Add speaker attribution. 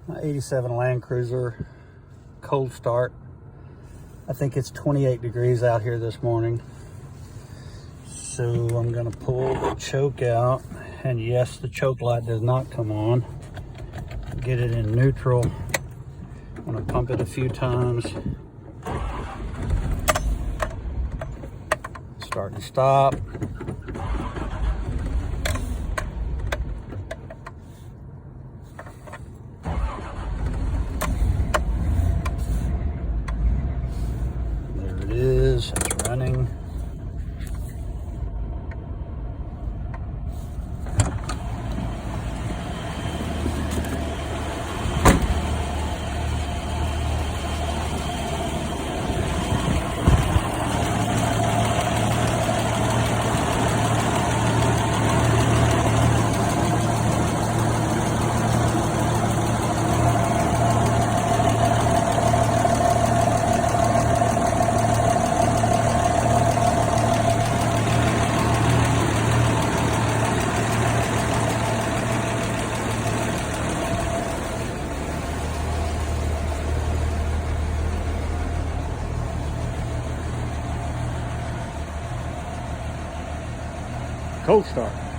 Speaker 1: My 87 Land Cruiser, cold start. I think it's 28 degrees out here this morning. So I'm gonna pull the choke out, and yes, the choke light does not come on. Get it in neutral. I'm gonna pump it a few times. Start and stop. There it is, it's running. Cold start.